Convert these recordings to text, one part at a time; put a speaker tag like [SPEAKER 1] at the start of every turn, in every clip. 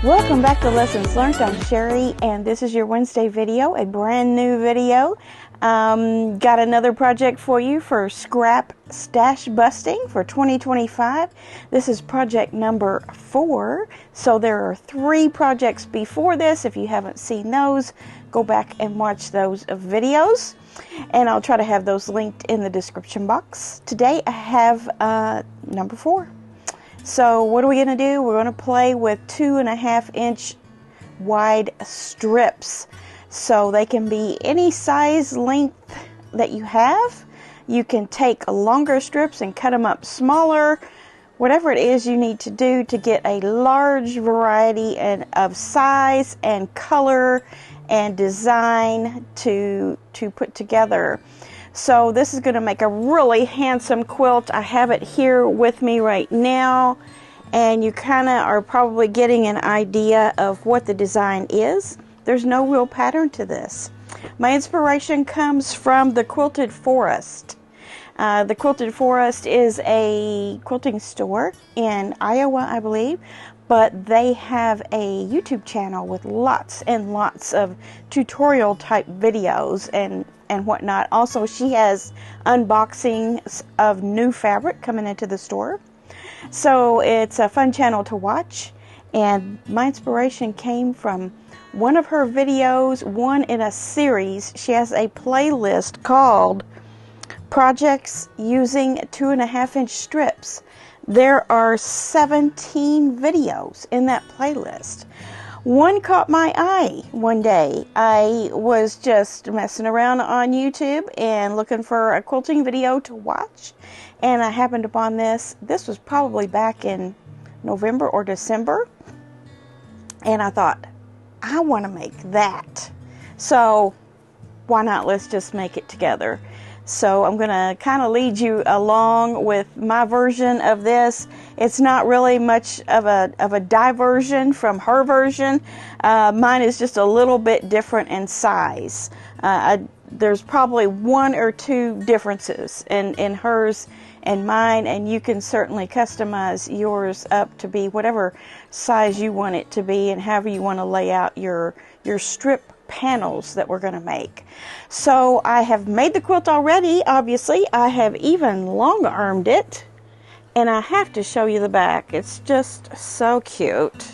[SPEAKER 1] Welcome back to Lessons Learned. I'm Shelly, and this is your Wednesday video, a brand new video. Got another project for you for scrap stash busting for 2025. This is project number 4. So there are 3 projects before this. If you haven't seen those, go back and watch those videos. And I'll try to have those linked in the description box. Today I have number 4. So what are we going to do? We're going to play with 2.5-inch wide strips. So they can be any size length that you have. You can take longer strips and cut them up smaller. Whatever it is you need to do to get a large variety of size and color and design to put together. So this is going to make a really handsome quilt. I have it here with me right now, and you kind of are probably getting an idea of what the design is. There's no real pattern to this. My inspiration comes from the Quilted Forest. The Quilted Forest is a quilting store in Iowa, I believe, but they have a YouTube channel with lots and lots of tutorial type videos and whatnot. Also, she has unboxings of new fabric coming into the store. So it's a fun channel to watch, and my inspiration came from one of her videos, one in a series. She has a playlist called Projects Using 2.5-inch Strips. There are 17 videos in that playlist. One caught my eye one day. I was just messing around on YouTube and looking for a quilting video to watch, and I happened upon this. This was probably back in November or December, and I thought, I want to make that. So why not? Let's just make it together. So I'm going to kind of lead you along with my version of this. It's not really much of a diversion from her version. Mine is just a little bit different in size. There's probably 1 or 2 differences in hers and mine, and you can certainly customize yours up to be whatever size you want it to be and however you want to lay out your strip panels that we're going to make. So I have made the quilt already. Obviously, I have even long armed it, and I have to show you the back. It's just so cute.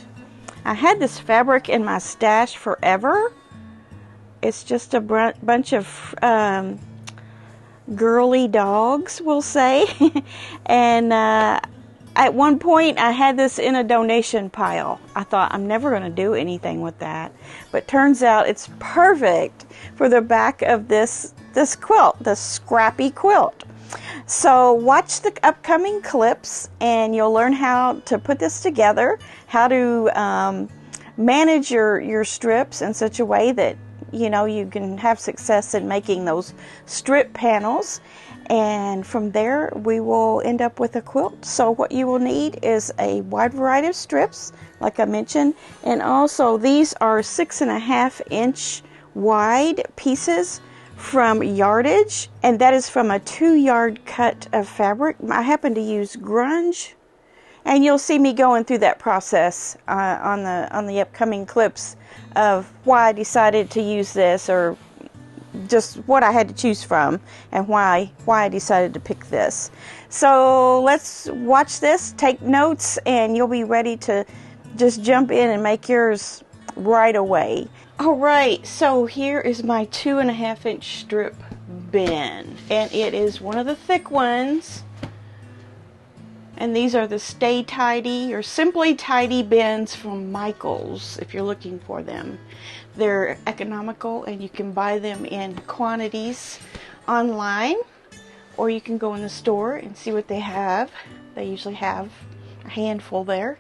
[SPEAKER 1] I had this fabric in my stash forever. It's just a bunch of girly dogs, we'll say. And at one point, I had this in a donation pile. I thought, I'm never going to do anything with that. But turns out it's perfect for the back of this quilt, this scrappy quilt. So watch the upcoming clips, and you'll learn how to put this together, how to manage your strips in such a way that you can have success in making those strip panels. And from there, we will end up with a quilt. So what you will need is a wide variety of strips, like I mentioned. And also, these are 6.5-inch wide pieces from yardage. And that is from a 2-yard cut of fabric. I happen to use grunge. And you'll see me going through that process on the upcoming clips of why I decided to use this, or just what I had to choose from, and why I decided to pick this. So let's watch this, take notes, and you'll be ready to just jump in and make yours right away. Alright, so here is my 2.5-inch strip bin, and it is one of the thick ones. And these are the Stay Tidy or Simply Tidy bins from Michaels if you're looking for them. They're economical, and you can buy them in quantities online, or you can go in the store and see what they have. They usually have a handful there.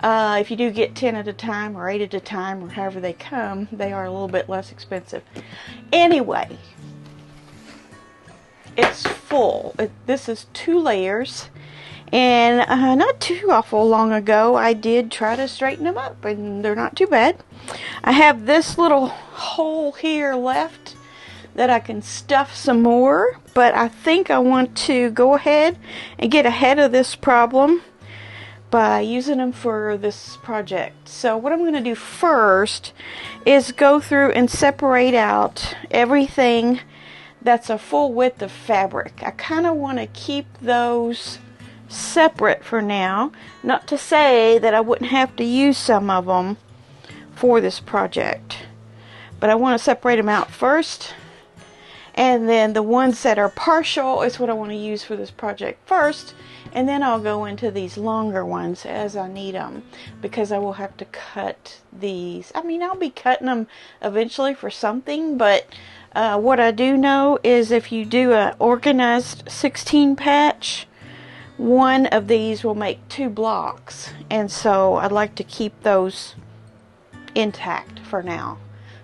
[SPEAKER 1] If you do get 10 at a time or 8 at a time, or however they come, they are a little bit less expensive. Anyway, it's full. This is 2 layers. And not too awful long ago, I did try to straighten them up, and they're not too bad. I have this little hole here left that I can stuff some more, but I think I want to go ahead and get ahead of this problem by using them for this project. So what I'm going to do first is go through and separate out everything that's a full width of fabric. I kind of want to keep those separate for now. Not to say that I wouldn't have to use some of them for this project, but I want to separate them out first, and then the ones that are partial is what I want to use for this project first, and then I'll go into these longer ones as I need them, because I will have to cut these. I mean, I'll be cutting them eventually for something, but what I do know is if you do an organized 16 patch, one of these will make 2 blocks, and so I'd like to keep those intact for now.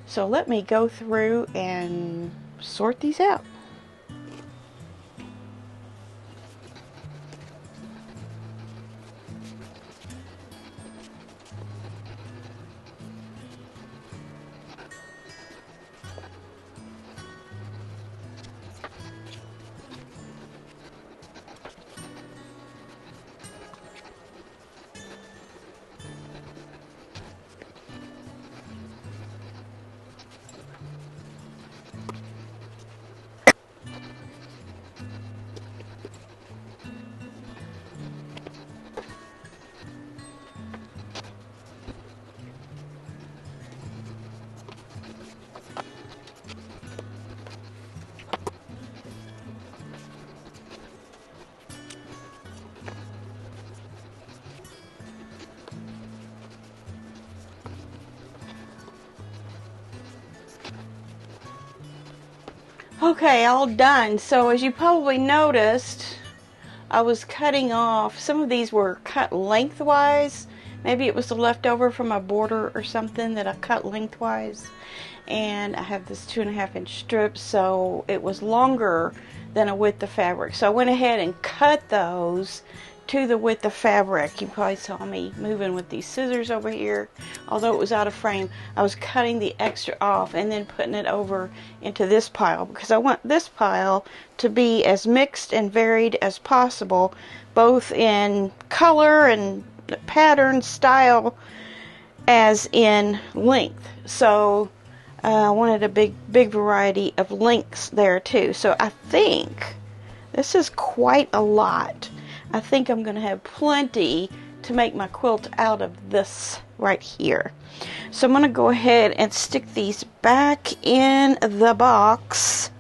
[SPEAKER 1] So let me go through and sort these out. Okay, all done. So as you probably noticed, I was cutting off, some of these were cut lengthwise. Maybe it was the leftover from a border or something that I cut lengthwise. And I have this 2.5 inch strip, so it was longer than a width of fabric. So I went ahead and cut those to the width of fabric. You probably saw me moving with these scissors over here. Although it was out of frame, I was cutting the extra off and then putting it over into this pile, because I want this pile to be as mixed and varied as possible, both in color and pattern, style, as in length. So I wanted a big variety of lengths there too. So I think this is quite a lot. I think I'm going to have plenty to make my quilt out of this right here. So I'm going to go ahead and stick these back in the box,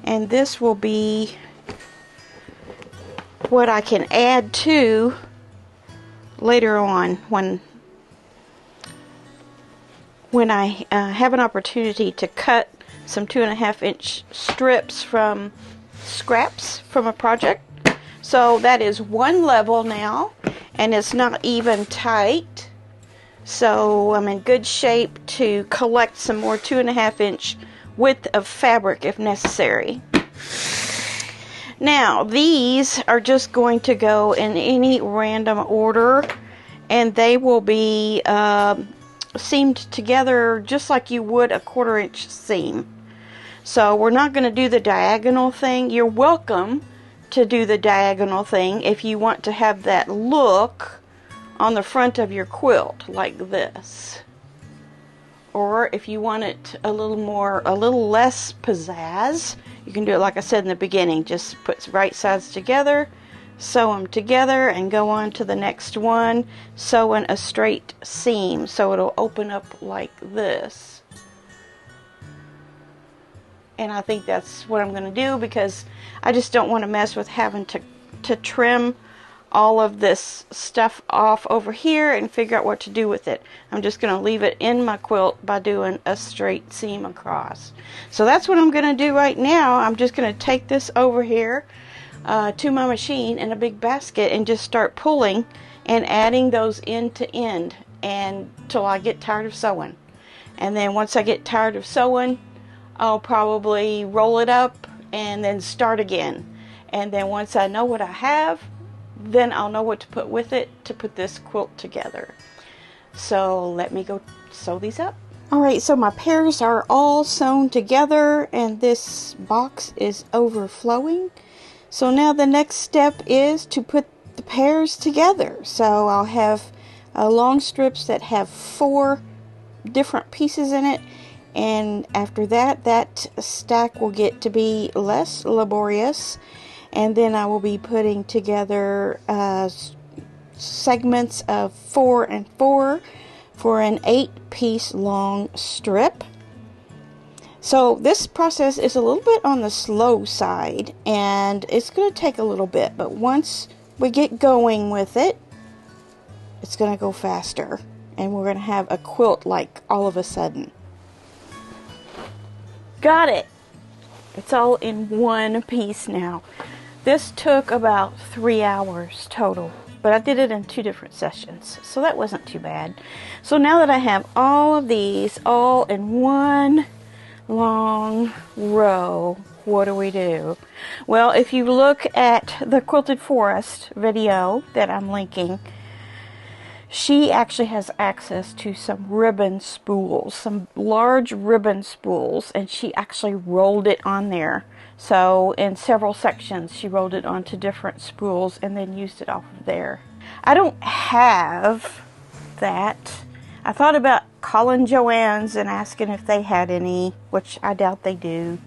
[SPEAKER 1] and this will be what I can add to later on when I have an opportunity to cut some 2.5 inch strips from scraps from a project. So that is one level now, and it's not even tight. So I'm in good shape to collect some more 2.5 inch width of fabric if necessary. Now these are just going to go in any random order, and they will be seamed together just like you would a 1/4 inch seam. So we're not going to do the diagonal thing. You're welcome to do the diagonal thing if you want to have that look on the front of your quilt like this, or if you want it a little less pizzazz, you can do it like I said in the beginning. Just put right sides together, sew them together, and go on to the next one, sewing a straight seam so it'll open up like this. And I think that's what I'm going to do, because I just don't want to mess with having to trim all of this stuff off over here and figure out what to do with it. I'm just going to leave it in my quilt by doing a straight seam across. So that's what I'm going to do right now. I'm just going to take this over here to my machine in a big basket and just start pulling and adding those end to end until I get tired of sewing. And then once I get tired of sewing, I'll probably roll it up and then start again. And then once I know what I have, then I'll know what to put with it to put this quilt together. So let me go sew these up. Alright, so my pairs are all sewn together and this box is overflowing. So now the next step is to put the pairs together. So I'll have long strips that have 4 different pieces in it, and after that, that stack will get to be less laborious, and then I will be putting together segments of 4 and 4 for an 8-piece long strip. So this process is a little bit on the slow side, and it's going to take a little bit, but once we get going with it, it's going to go faster, and we're going to have a quilt like all of a sudden. Got it! It's all in one piece now. This took about 3 hours total, but I did it in 2 different sessions, so that wasn't too bad. So now that I have all of these all in one long row, what do? Well, if you look at the Quilted Forest video that I'm linking, she actually has access to some ribbon spools, some large ribbon spools, and she actually rolled it on there. So in several sections she rolled it onto different spools and then used it off of there. I don't have that. I thought about calling Joann's and asking if they had any, which I doubt they do.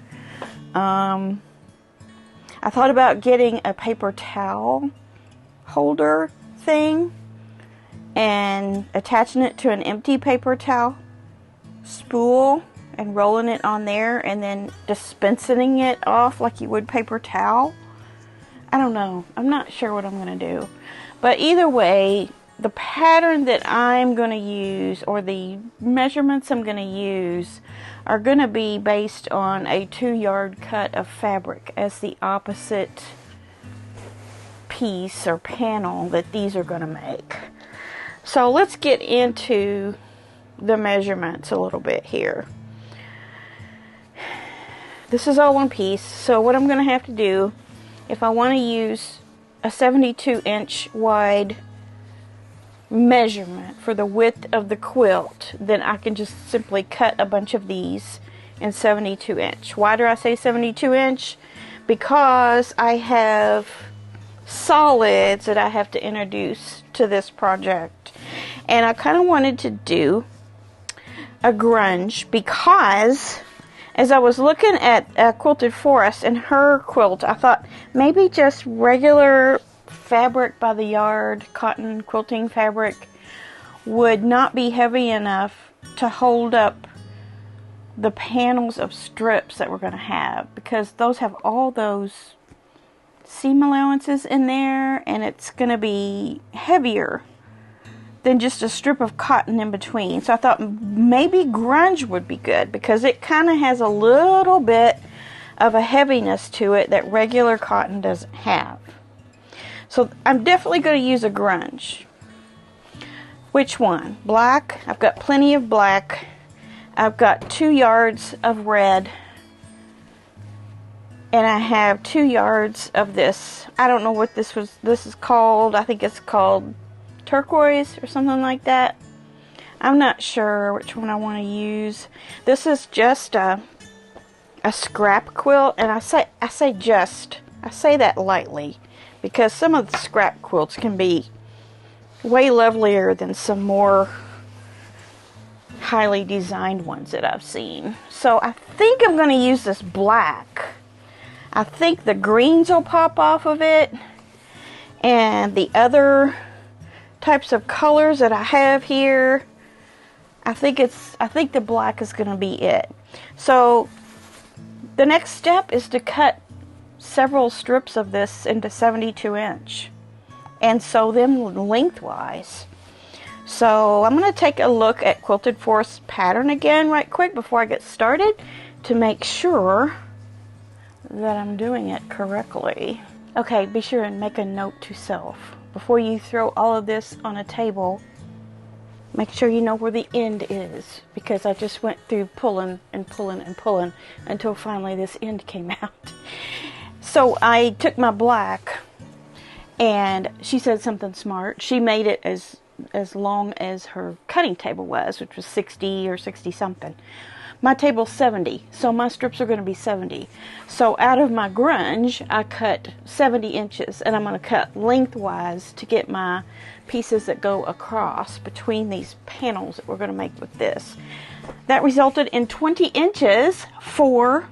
[SPEAKER 1] I thought about getting a paper towel holder thing and attaching it to an empty paper towel spool and rolling it on there and then dispensing it off like you would paper towel. I don't know. I'm not sure what I'm going to do. But either way, the pattern that I'm going to use, or the measurements I'm going to use, are going to be based on a 2-yard cut of fabric as the opposite piece or panel that these are going to make. So let's get into the measurements a little bit here. This is all one piece, so what I'm going to have to do, if I want to use a 72-inch wide measurement for the width of the quilt, then I can just simply cut a bunch of these in 72-inch. Why do I say 72-inch? Because I have solids that I have to introduce to this project, and I kind of wanted to do a grunge because as I was looking at Quilted Forest and her quilt, I thought maybe just regular fabric by the yard, cotton quilting fabric, would not be heavy enough to hold up the panels of strips that we're going to have, because those have all those seam allowances in there, and it's going to be heavier than just a strip of cotton in between. So I thought maybe grunge would be good, because it kind of has a little bit of a heaviness to it that regular cotton doesn't have. So I'm definitely going to use a grunge. Which one? Black. I've got plenty of black. I've got 2 yards of red. And I have 2 yards of this. I don't know what this is called. I think it's called turquoise or something like that. I'm not sure which one I want to use. This is just a scrap quilt, and I say that lightly, because some of the scrap quilts can be way lovelier than some more highly designed ones that I've seen. So I think I'm going to use this black. I think the greens will pop off of it, and the other types of colors that I have here, I think the black is going to be it. So the next step is to cut several strips of this into 72-inch and sew them lengthwise. So I'm going to take a look at Quilted Forest pattern again right quick before I get started to make sure that I'm doing it correctly. Okay, be sure and make a note to self. Before you throw all of this on a table, make sure you know where the end is, because I just went through pulling and pulling and pulling until finally this end came out. So I took my black, and she said something smart. She made it as long as her cutting table was, which was 60 or 60 something. my table's 70, so my strips are going to be 70. So out of my grunge, I cut 70 inches, and I'm going to cut lengthwise to get my pieces that go across between these panels that we're going to make with this. That resulted in 20 inches for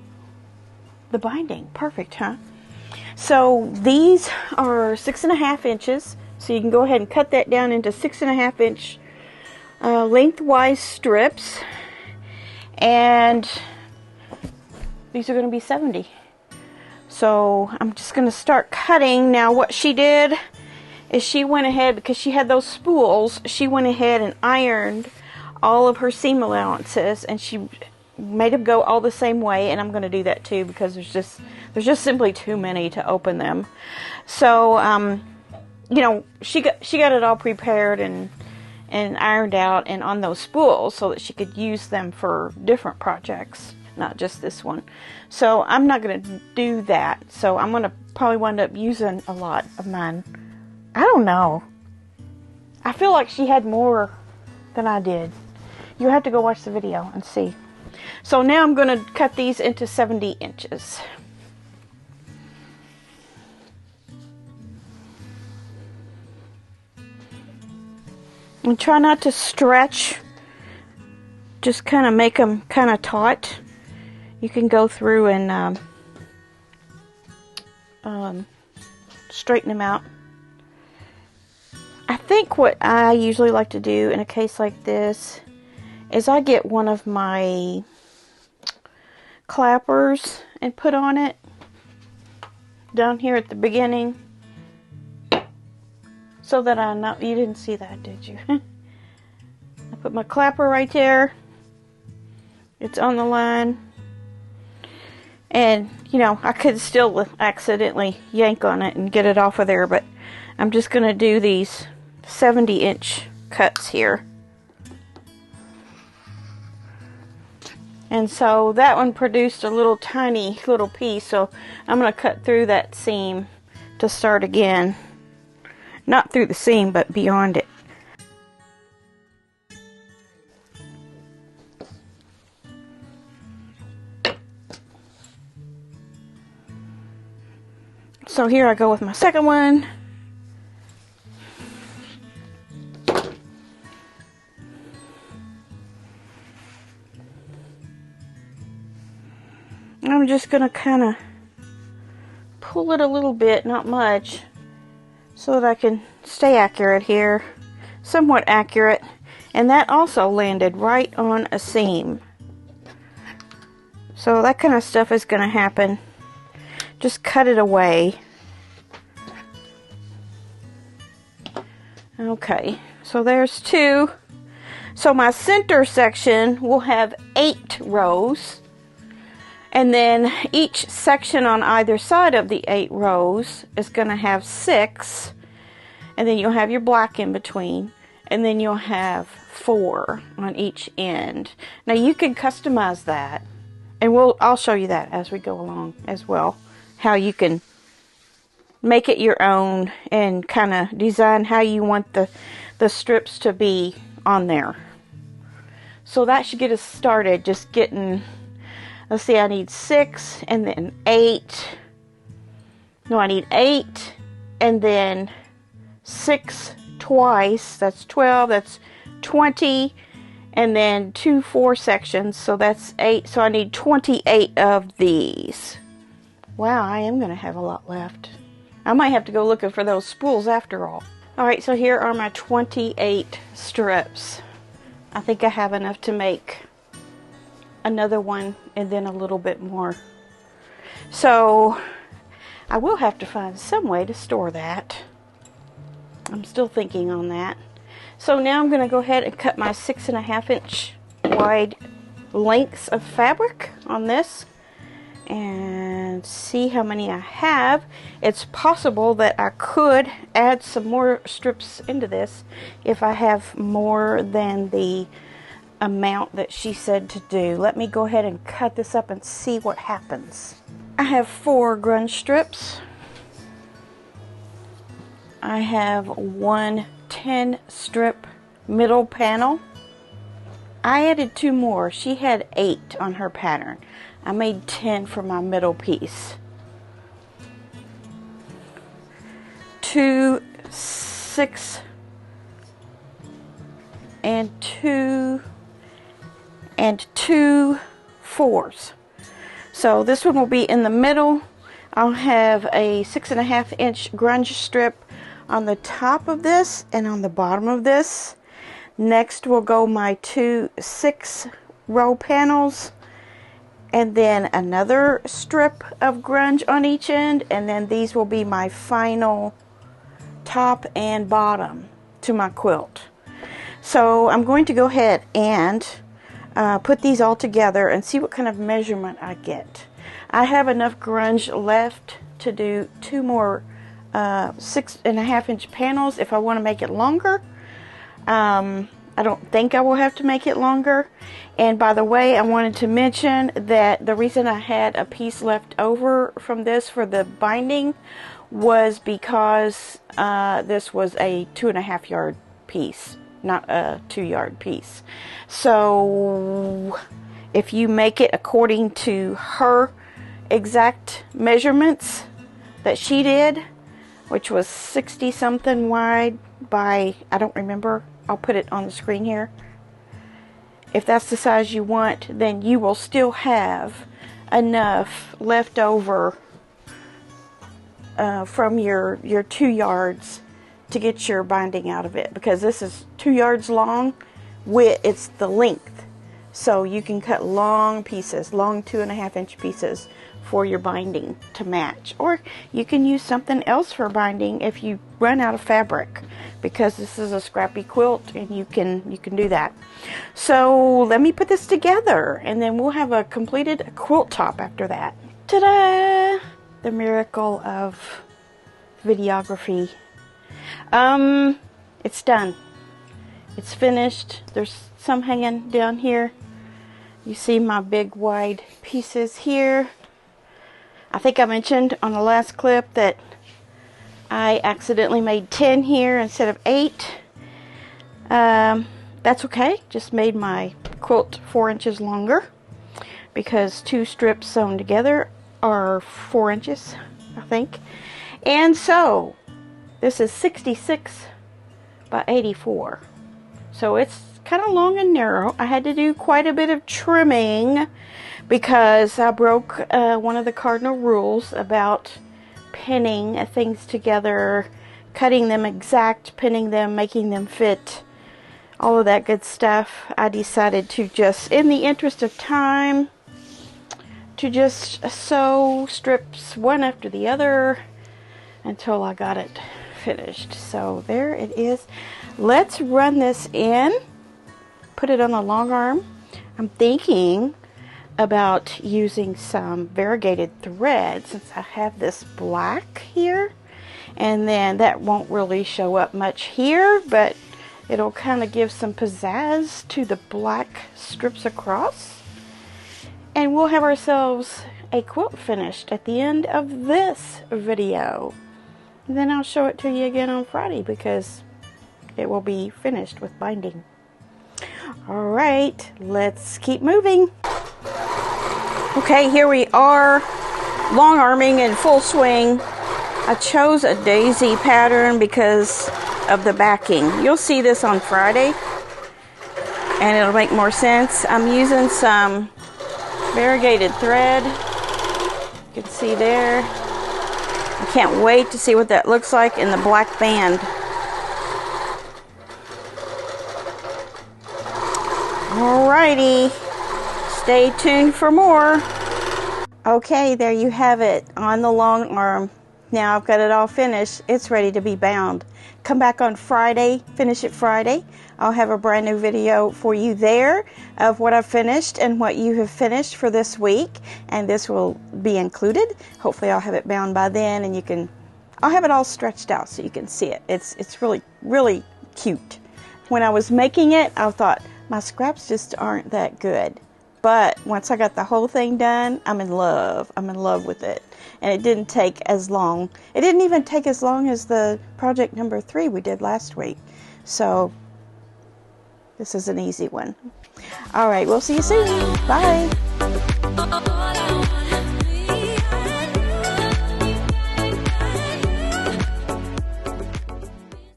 [SPEAKER 1] the binding. Perfect, huh? So these are 6.5 inches, so you can go ahead and cut that down into 6.5 inch lengthwise strips, and these are going to be 70. So I'm just going to start cutting. Now what she did is she went ahead, because she had those spools, she went ahead and ironed all of her seam allowances, and she made them go all the same way, and I'm going to do that too, because there's just simply too many to open them. So you know, she got it all prepared and ironed out and on those spools so that she could use them for different projects, not just this one. So I'm not going to do that. So I'm going to probably wind up using a lot of mine. I don't know. I feel like she had more than I did. You have to go watch the video and see. So now I'm going to cut these into 70 inches. And try not to stretch. Just kind of make them kind of taut. You can go through and straighten them out. I think what I usually like to do in a case like this is I get one of my clappers and put on it down here at the beginning, so that I know. You didn't see that, did you? I put my clapper right there. It's on the line. And, you know, I could still accidentally yank on it and get it off of there, but I'm just going to do these 70-inch cuts here. And so that one produced a little tiny little piece, so I'm going to cut through that seam to start again. Not through the seam, but beyond it. So here I go with my second one. I'm just going to kind of pull it a little bit, not much, so that I can stay accurate here, somewhat accurate. And that also landed right on a seam. So that kind of stuff is going to happen. Just cut it away. Okay, so there's 2. So my center section will have 8 rows. And then each section on either side of the 8 rows is going to have 6. And then you'll have your black in between. And then you'll have 4 on each end. Now you can customize that. And I'll show you that as we go along as well. How you can make it your own and kind of design how you want the strips to be on there. So that should get us started, just getting... Let's see, I need 6 and then 8. No, I need 8 and then 6 twice. That's 12. That's 20. And then 2 4 sections. So that's 8. So I need 28 of these. Wow, I am going to have a lot left. I might have to go looking for those spools after all. Alright, so here are my 28 strips. I think I have enough to make another one and then a little bit more. So I will have to find some way to store that. I'm still thinking on that. So now I'm going to go ahead and cut my 6.5 inch wide lengths of fabric on this and see how many I have. It's possible that I could add some more strips into this if I have more than the amount that she said to do. Let me go ahead and cut this up and see what happens. I have 4 grunge strips. I have one 10 strip middle panel. I added 2 more. She had 8 on her pattern. I made 10 for my middle piece. 2 6 and 2 4s. So this one will be in the middle. I'll have a 6.5 inch grunge strip on the top of this and on the bottom of this. Next will go my 2 6-row panels, and then another strip of grunge on each end, and then these will be my final top and bottom to my quilt. So I'm going to go ahead and put these all together and see what kind of measurement I get. I have enough grunge left to do 2 more 6.5 inch panels if I want to make it longer. I don't think I will have to make it longer. And by the way, I wanted to mention that the reason I had a piece left over from this for the binding was because this was a 2.5 yard piece, not a 2 yard piece. So if you make it according to her exact measurements that she did, which was 60 something wide by, I don't remember, I'll put it on the screen here. If that's the size you want, then you will still have enough left over from your 2 yards to get your binding out of it, because this is 2 yards long. It's the length, so you can cut long pieces, long 2.5 inch pieces for your binding to match, or you can use something else for binding if you run out of fabric, because this is a scrappy quilt and you can do that. So let me put this together and then we'll have a completed quilt top after that. Ta-da! The miracle of videography. It's done. It's finished. There's some hanging down here. You see my big wide pieces here. I think I mentioned on the last clip that I accidentally made 10 here instead of 8. That's okay. Just made my quilt 4 inches longer, because 2 strips sewn together are 4 inches, I think. And so this is 66 by 84. So it's kind of long and narrow. I had to do quite a bit of trimming because I broke one of the cardinal rules about pinning things together, cutting them exact, pinning them, making them fit, all of that good stuff. I decided to just, in the interest of time, to just sew strips one after the other until I got it finished. So there it is. Let's run this in, put it on the long arm. I'm thinking about using some variegated thread since I have this black here, and then that won't really show up much here, but it'll kind of give some pizzazz to the black strips across, and we'll have ourselves a quilt finished at the end of this video. And then I'll show it to you again on Friday because it will be finished with binding. Alright, let's keep moving. Okay, here we are, long arming in full swing. I chose a daisy pattern because of the backing. You'll see this on Friday and it'll make more sense. I'm using some variegated thread. You can see there. I can't wait to see what that looks like in the black band. Alrighty, stay tuned for more. Okay, there you have it on the long arm. Now I've got it all finished. It's ready to be bound. Come back on Friday, finish it Friday. I'll have a brand new video for you there of what I've finished and what you have finished for this week. And this will be included. Hopefully I'll have it bound by then, and I'll have it all stretched out so you can see it. It's really, really cute. When I was making it, I thought, my scraps just aren't that good. But once I got the whole thing done, I'm in love. I'm in love with it. And it didn't take as long. It didn't even take as long as the project number 3 we did last week. So This is an easy one. All right, we'll see you soon. Bye.